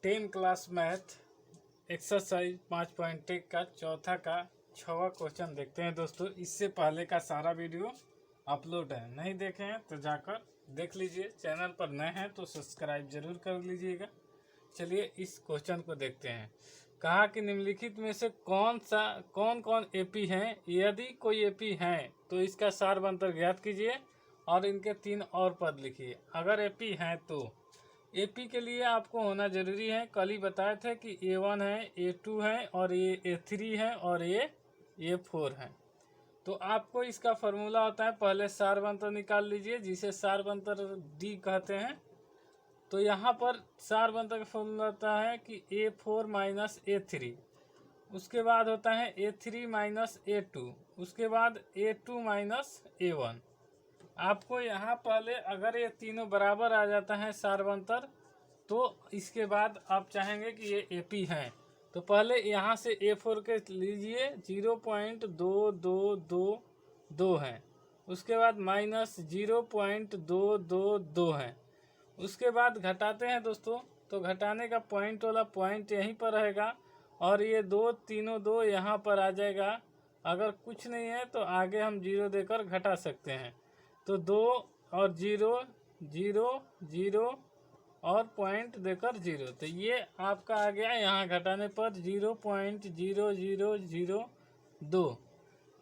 10 class math exercise 5.1 का चौथा का 6वां क्वेश्चन देखते हैं दोस्तों। इससे पहले का सारा वीडियो अपलोड है, नहीं देखे हैं तो जाकर देख लीजिए। चैनल पर नए हैं तो सब्सक्राइब जरूर कर लीजिएगा। चलिए इस क्वेश्चन को देखते हैं। कहा कि निम्नलिखित में से कौन कौन एपी हैं। यदि कोई एपी हैं तो इसका सार अंतर ज्ञात कीजिए और इनके 3 और पद लिखिए। अगर एपी हैं तो एपी के लिए आपको होना जरूरी है। कल ही बताए थे कि A1 है, A2 है और ये A3 है और ये A4 है। तो आपको इसका फार्मूला होता है, पहले सार अंतर निकाल लीजिए जिसे सार अंतर D कहते हैं। तो यहाँ पर सार अंतर का फार्मूला होता है कि A4 माइनस A3, उसके बाद होता है A3 माइनस A2, उसके बाद A2 माइनस A1। आपको यहाँ पहले अगर ये तीनों बराबर आ जाता है सार अंतर, तो इसके बाद आप चाहेंगे कि ये एपी हैं तो पहले यहाँ से A4 के लीजिए 0.2222 है, उसके बाद माइनस 0.222 है, उसके बाद घटाते हैं दोस्तों। तो घटाने का पॉइंट वाला पॉइंट यहीं पर रहेगा और ये तीनों दो यहाँ पर आ जाएगा। अगर कुछ नहीं है तो आगे हम 0 देकर घटा सकते हैं। तो 2 और 0 0 0 और पॉइंट देकर 0, तो ये आपका आ गया। यहाँ घटाने पर 0.0002।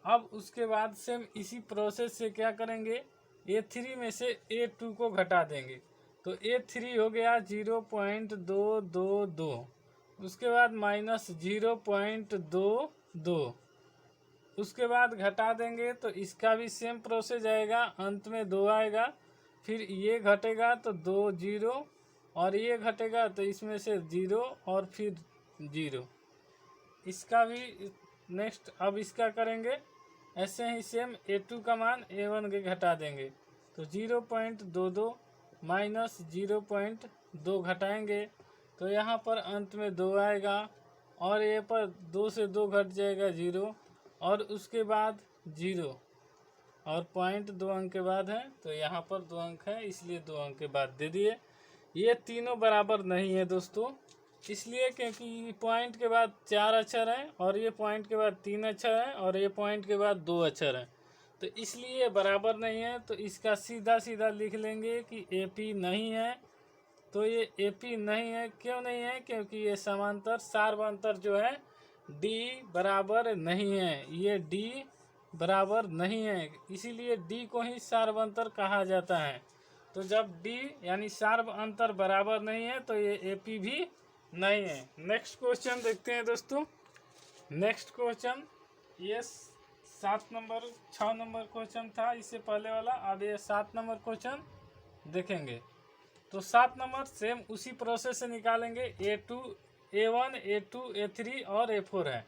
अब उसके बाद से इसी प्रोसेस से क्या करेंगे, A3 में से A2 को घटा देंगे। तो A3 हो गया 0.222, उसके बाद माइनस 0.22, उसके बाद घटा देंगे तो इसका भी सेम प्रोसेस आएगा। अंत में 2 आएगा, फिर ये घटेगा तो 2 0 और ये घटेगा तो इसमें से 0 और फिर 0। इसका भी नेक्स्ट अब इसका करेंगे ऐसे ही सेम। A2 का मान A1 के घटा देंगे तो 0.22 माइनस 0.2 घटाएंगे तो यहाँ पर अंत में 2 आएगा और ये पर 2 से 2 घट जाएगा 0 और उसके बाद 0 और पॉइंट 2 अंक के बाद है तो यहाँ पर 2 अंक है, इसलिए 2 अंक के बाद दे दिए। ये तीनों बराबर नहीं है दोस्तों, इसलिए क्योंकि पॉइंट के बाद 4 अक्षर हैं और ये पॉइंट के बाद 3 अक्षर हैं और ये पॉइंट के बाद 2 अक्षर हैं, तो इसलिए ये बराबर नहीं है। तो इसका सीधा सीधा लिख लेंगे कि एपी नहीं है। तो ये एपी नहीं है, क्यों नहीं है, क्योंकि ये समांतर सार्वंतर जो है D बराबर नहीं है, ये D बराबर नहीं है, इसीलिए D को ही सार्वंतर कहा जाता है। तो जब D यानी सार्व अंतर बराबर नहीं है तो ये AP भी नहीं है। नेक्स्ट क्वेश्चन देखते हैं दोस्तों। नेक्स्ट क्वेश्चन ये 6 नंबर क्वेश्चन था इससे पहले वाला, अब ये 7 नंबर क्वेश्चन देखेंगे। तो 7 नंबर सेम उसी प्रोसेस से निकालेंगे। A2 A1 A2 A3 और A4 है।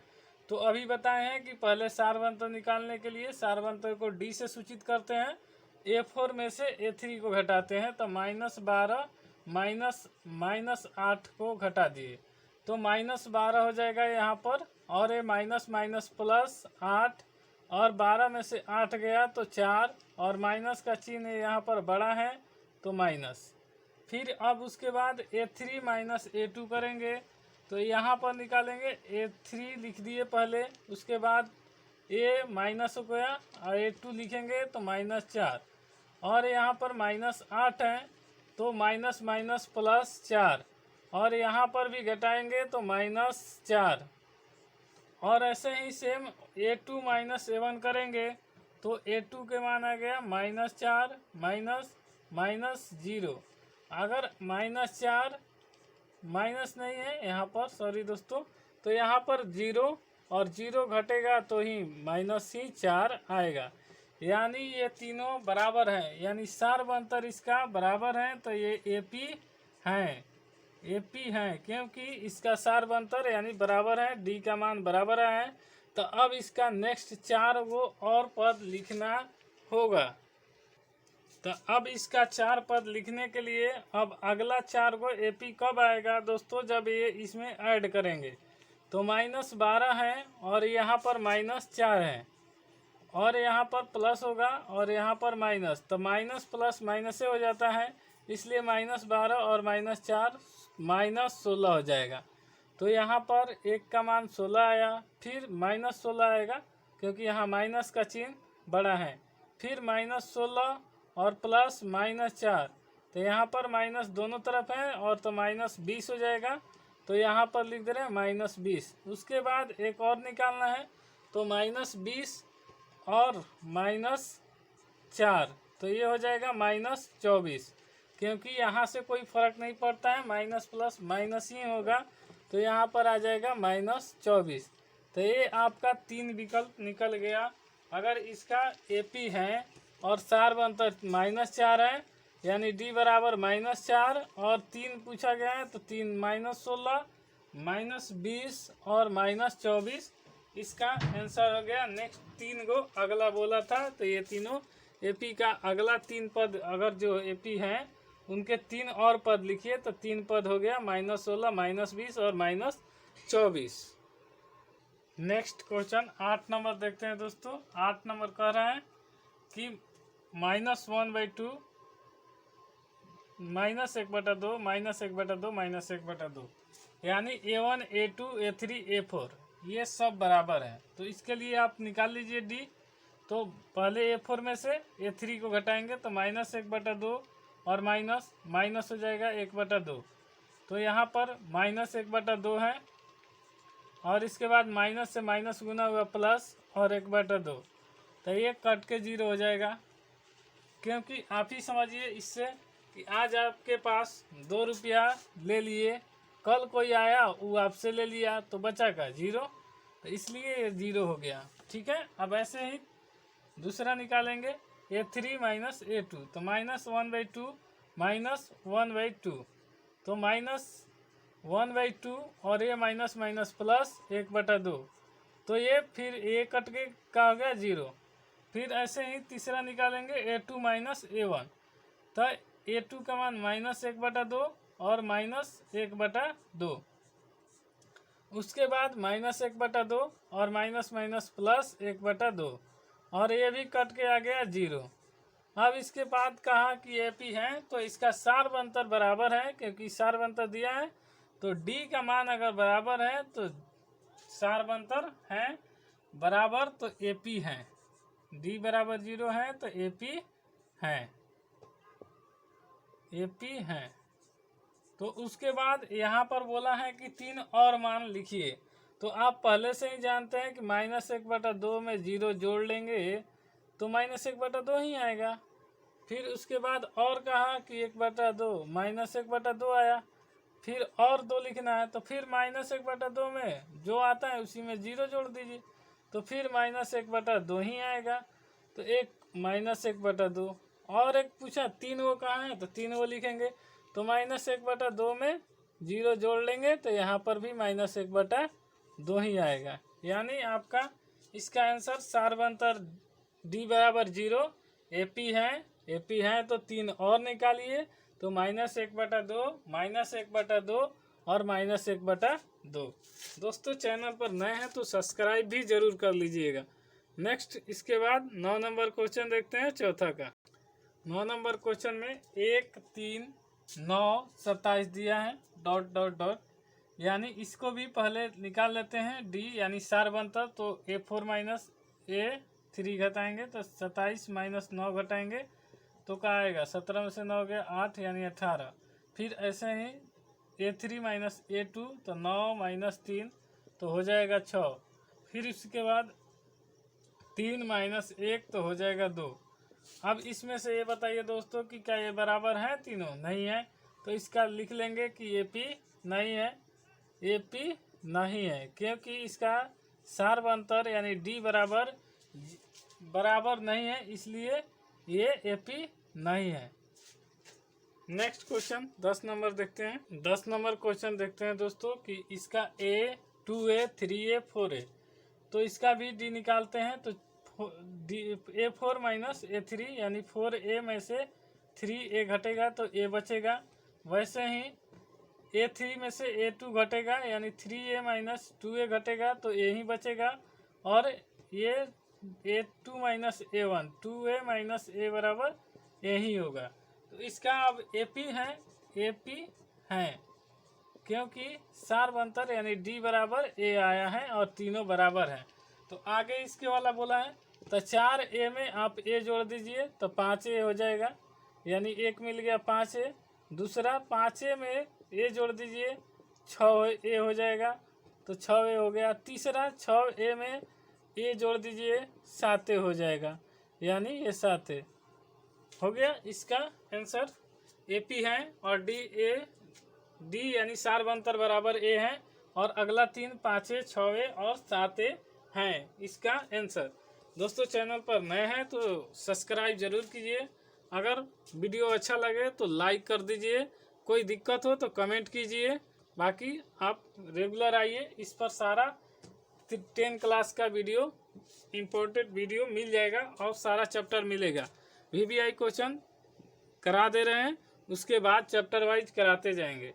तो अभी बताए हैं कि पहले सारवंतर निकालने के लिए सारवंतर को D से सूचित करते हैं, A4 में से A3 को घटाते हैं तो -12 -8 को घटा दिए तो -12 हो जाएगा यहाँ पर, और ये माइनस माइनस प्लस 8 और 12 में से 8 गया तो 4 और माइनस का चिन्ह यहाँ पर बड़ा है तो माइनस। फिर अब उसके बाद A3 माइनस A2 करेंगे तो यहाँ पर निकालेंगे। A3 लिख दिए पहले, उसके बाद A माइनस हो गया और A2 लिखेंगे तो -4 और यहाँ पर -8 है तो माइनस माइनस प्लस 4 और यहाँ पर भी घटाएंगे तो -4 और ऐसे ही सेम A2 माइनस A1 करेंगे तो A2 के मान आ गया -4 माइनस 0। अगर -4 माइनस नहीं है यहाँ पर, सॉरी दोस्तों, तो यहाँ पर 0 और 0 घटेगा तो ही -4 आएगा, यानी ये तीनों बराबर हैं, यानी सार्वंतर इसका बराबर है। तो ये एपी हैं, एपी हैं क्योंकि इसका सार्वंतर यानी बराबर है, डी का मान बराबर है। तो अब इसका नेक्स्ट 4 वो और पद लिखना होगा। तो अब इसका 4 पद लिखने के लिए अब अगला 4 को एपी कब आएगा दोस्तों, जब ये इसमें ऐड करेंगे तो -12 है और यहाँ पर -4 है और यहाँ पर प्लस होगा और यहाँ पर माइनस, तो माइनस प्लस माइनस से हो जाता है, इसलिए -12 और -4 -16 हो जाएगा। तो यहाँ पर एक का मान 16 आया, फिर -16 आएगा क्योंकि यहाँ माइनस का चिन्ह बड़ा है, फिर -16 और प्लस -4, तो यहाँ पर माइनस दोनों तरफ है और तो -20 हो जाएगा। तो यहाँ पर लिख दे रहे हैं -20। उसके बाद एक और निकालना है, तो -20 और -4, तो ये हो जाएगा -24, क्योंकि यहाँ से कोई फर्क नहीं पड़ता है, माइनस प्लस माइनस ही होगा। तो यहाँ पर आ जाएगा -24। तो ये आपका 3 विकल्प निकल गया। अगर इसका AP है और सारबंतर -4 है, यानी D बराबर -4 और 3 पूछा गया है, तो 3 -16 -20 और -24 इसका आंसर हो गया। नेक्स्ट 3 को अगला बोला था, तो ये तीनों AP का अगला 3 पद, अगर जो AP हैं उनके 3 और पद लिखिए, तो 3 पद हो गया -16 -20 और -24। नेक्स्ट क्वेश्चन 8 नंबर देखते हैं दोस्तों। 8 नंबर कह रहा है कि -1/2 -1/2 -1/2 -1/2, यानी A1 A2 A3 A4 ये सब बराबर है। तो इसके लिए आप निकाल लीजिए D। तो पहले A4 में से A3 को घटाएंगे तो -1/2 और माइनस हो जाएगा 1/2। तो यहाँ पर -1/2 है और इसके बाद माइनस से माइनस गुना हुआ प्लस और 1/2, तो ये कट के 0 हो जाएगा। क्योंकि आप ही समझिए इससे कि आज आपके पास 2 रुपया ले लिए, कल कोई आया वो आपसे ले लिया, तो बचा का 0, तो इसलिए ये 0 हो गया। ठीक है, अब ऐसे ही दूसरा निकालेंगे A3 -A2, तो -1/2 -1/2, तो -1/2 और ये माइनस माइनस प्लस 1/2, तो ये फिर ये कट के का हो गया 0। फिर ऐसे ही तीसरा निकालेंगे A2 -A1, तो A2 का मान -1/2 और -1/2, उसके बाद -1/2 और माइनस माइनस प्लस 1/2, और ये भी कट के आ गया 0। अब इसके बाद कहा कि AP है, तो इसका सारबंतर बराबर है, क्योंकि सारबंतर दिया है, तो D का मान अगर बराबर है तो सारबंतर है बराबर, तो AP है। D बराबर 0 है तो AP है, AP है। तो उसके बाद यहाँ पर बोला है कि 3 और मान लिखिए। तो आप पहले से ही जानते हैं कि -1/2 में 0 जोड़ लेंगे तो -1/2 ही आएगा। फिर उसके बाद और कहा कि 1/2 -1/2 आया, फिर और 2 लिखना है, तो फिर -1/2 में जो आता है उसी में 0 जोड़ दीजिए, तो फिर -1/2 ही आएगा। तो एक -1/2 और एक पूछा 3 वो कहाँ है, तो 3 वो लिखेंगे, तो -1/2 में 0 जोड़ लेंगे तो यहाँ पर भी -1/2 ही आएगा। यानी आपका इसका आंसर सारबंतर D बराबर 0 AP है तो 3 और निकालिए, तो -1/2 -1/2 और -1/2। दोस्तों चैनल पर नए हैं तो सब्सक्राइब भी जरूर कर लीजिएगा। नेक्स्ट इसके बाद 9 नंबर क्वेश्चन देखते हैं चौथा का। 9 नंबर क्वेश्चन में 1 3 9 27 दिया है डॉट डॉट डॉट, यानी इसको भी पहले निकाल लेते हैं D, यानी सारबंतर, तो A4 -A3 घटाएंगे तो 27 -9 घटाएंगे तो क्या आएगा, 17 में से 9 गया 8 यानी 18। फिर ऐसे ही A3 -A2, तो 9 -3 तो हो जाएगा 6। फिर इसके बाद 3 -1 तो हो जाएगा 2। अब इसमें से ये बताइए दोस्तों कि क्या ये बराबर है, तीनों नहीं है, तो इसका लिख लेंगे कि AP नहीं है, AP नहीं है, क्योंकि इसका सारबंतर यानी D बराबर नहीं है, इसलिए ये AP नहीं है। नेक्स्ट क्वेश्चन 10 नंबर देखते हैं। 10 नंबर क्वेश्चन देखते हैं दोस्तों कि इसका A 2A 3A 4A, तो इसका भी D निकालते हैं। तो A4 -A3 यानी 4A में से 3A घटेगा तो A बचेगा। वैसे ही A3 में से A2 घटेगा यानी 3A -2A घटेगा तो A ही बचेगा। और ये A2 -A1 2A -A बराबर A ही होगा। तो इसका अब एपी है क्योंकि सार्वंतर यानी डी बराबर ए आया है और तीनों बराबर हैं। तो आगे इसके वाला बोला है तो 4A में आप ए जोड़ दीजिए तो 5A हो जाएगा, यानी एक मिल गया 5A। दूसरा 5A में ए जोड़ दीजिए 6A हो जाएगा तो 6A हो गया। तीसरा 6A में ए जोड़ दीजिए 7A हो जाएगा, यानी ये 7A हो गया। इसका आंसर एपी है और डी यानी सार्वंतर बराबर ए है और अगला 3 5A 6A और 7A हैं इसका आंसर। दोस्तों चैनल पर नए हैं तो सब्सक्राइब जरूर कीजिए, अगर वीडियो अच्छा लगे तो लाइक कर दीजिए, कोई दिक्कत हो तो कमेंट कीजिए। बाकी आप रेगुलर आइए, इस पर सारा 10 क्लास का वीडियो इम्पोर्टेंट वीडियो मिल जाएगा और सारा चैप्टर मिलेगा। VBI क्वेश्चन करा दे रहे हैं, उसके बाद चैप्टर वाइज कराते जाएंगे।